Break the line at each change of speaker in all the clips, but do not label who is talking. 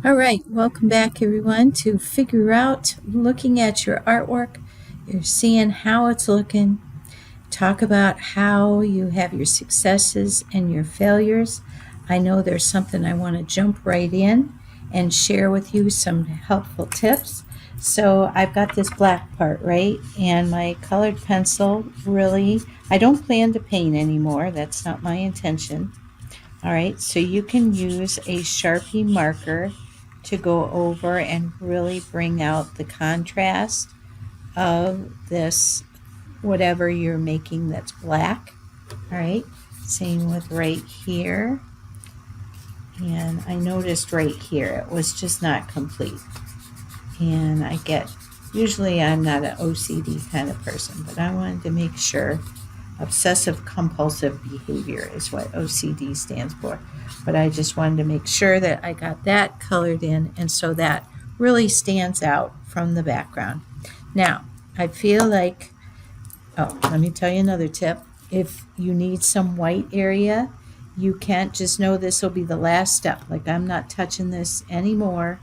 All right, welcome back everyone to figure out looking at your artwork. You're seeing how it's looking. Talk about how you have your successes and your failures. I know there's something I want to jump right in and share with you some helpful tips. So I've got this black part, right? And my colored pencil really, I don't plan to paint anymore. That's not my intention. All right, so you can use a Sharpie marker to go over and really bring out the contrast of this, whatever you're making that's black. All right, same with right here. And I noticed right here, it was just not complete. And usually I'm not an OCD kind of person, but I wanted to make sure. Obsessive compulsive behavior is what OCD stands for. But I just wanted to make sure that I got that colored in, and so that really stands out from the background. Now, I feel like, let me tell you another tip. If you need some white area, you can't just know this will be the last step. Like, I'm not touching this anymore,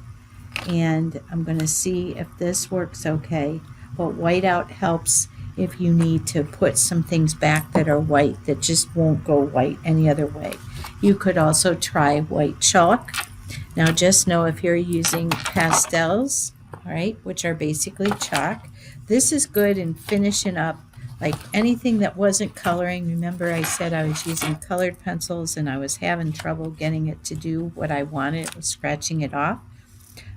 and I'm going to see if this works okay. But whiteout helps if you need to put some things back that are white that just won't go white any other way. You could also try white chalk. Now just know if you're using pastels, all right, which are basically chalk, this is good in finishing up like anything that wasn't coloring. Remember I said I was using colored pencils and I was having trouble getting it to do what I wanted. It was scratching it off.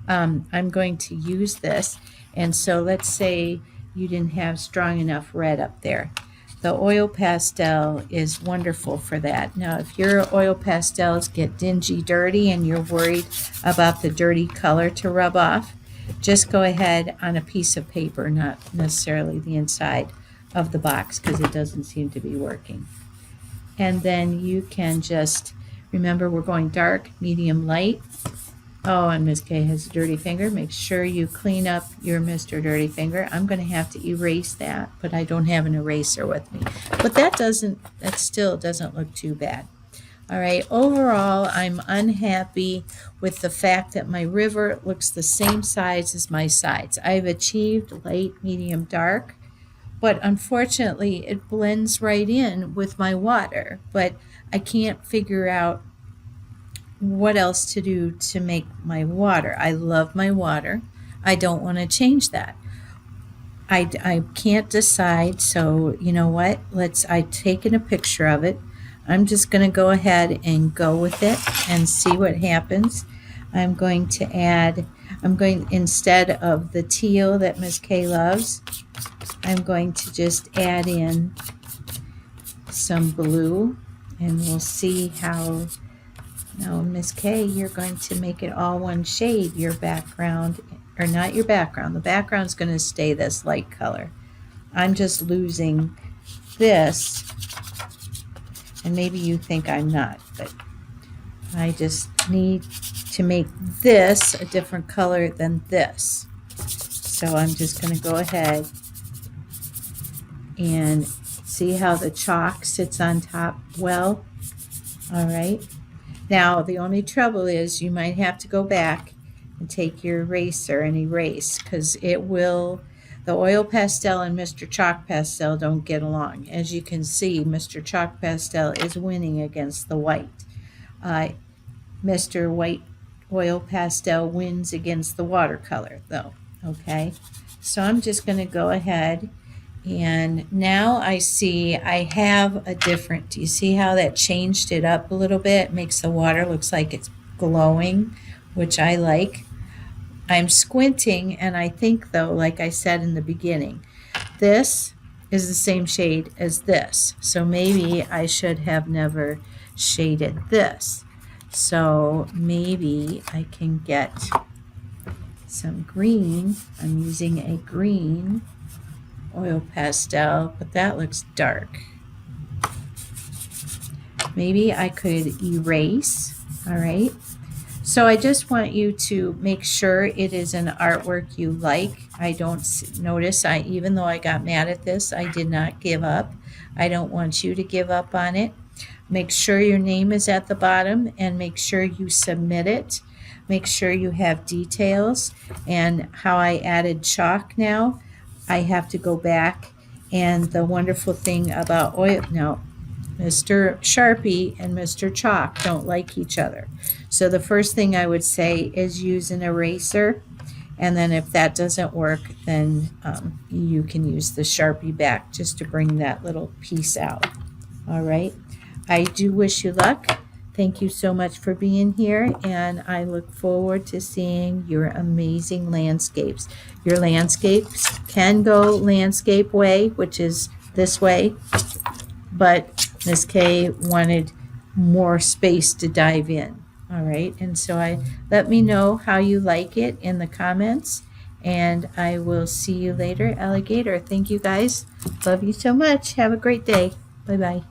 I'm going to use this, and so let's say you didn't have strong enough red up there. The oil pastel is wonderful for that. Now, if your oil pastels get dingy, dirty, and you're worried about the dirty color to rub off, just go ahead on a piece of paper, not necessarily the inside of the box, because it doesn't seem to be working. And then you can just, remember we're going dark, medium, light. Oh, and Miss K has a dirty finger. Make sure you clean up your Mr. Dirty Finger. I'm going to have to erase that, but I don't have an eraser with me. But that still doesn't look too bad. All right, overall, I'm unhappy with the fact that my river looks the same size as my sides. I've achieved light, medium, dark, but unfortunately, it blends right in with my water. But I can't figure out what else to do to make my water. I love my water. I don't want to change that. I can't decide, so you know what? I've taken a picture of it. I'm just going to go ahead and go with it and see what happens. Instead of the teal that Miss K loves, I'm going to just add in some blue, and we'll see how. Now, Miss K, you're going to make it all one shade, your background, or not your background. The background's going to stay this light color. I'm just losing this, and maybe you think I'm not, but I just need to make this a different color than this. So I'm just going to go ahead and see how the chalk sits on top well. All right. Now, the only trouble is you might have to go back and take your eraser and erase, because the oil pastel and Mr. Chalk Pastel don't get along. As you can see, Mr. Chalk Pastel is winning against the white. Mr. White Oil Pastel wins against the watercolor, though, okay? So I'm just going to go ahead. And now I see I have do you see how that changed it up a little bit? It makes the water looks like it's glowing, which I like. I'm squinting, and I think though, like I said in the beginning, this is the same shade as this. So maybe I should have never shaded this. So maybe I can get some green. I'm using a green oil pastel, but that looks dark. Maybe I could erase. All right. So I just want you to make sure it is an artwork you like. I don't notice, even though I got mad at this, I did not give up. I don't want you to give up on it. Make sure your name is at the bottom and make sure you submit it. make sure you have details. And how I added chalk now, I have to go back. And the wonderful thing about oil, now Mr. Sharpie and Mr. Chalk don't like each other. So the first thing I would say is use an eraser. And then if that doesn't work, then you can use the Sharpie back just to bring that little piece out. All right. I do wish you luck. Thank you so much for being here, and I look forward to seeing your amazing landscapes. Your landscapes can go landscape way, which is this way, but Miss Kay wanted more space to dive in. All right, and so let me know how you like it in the comments, and I will see you later, alligator. Thank you guys. Love you so much. Have a great day. Bye-bye.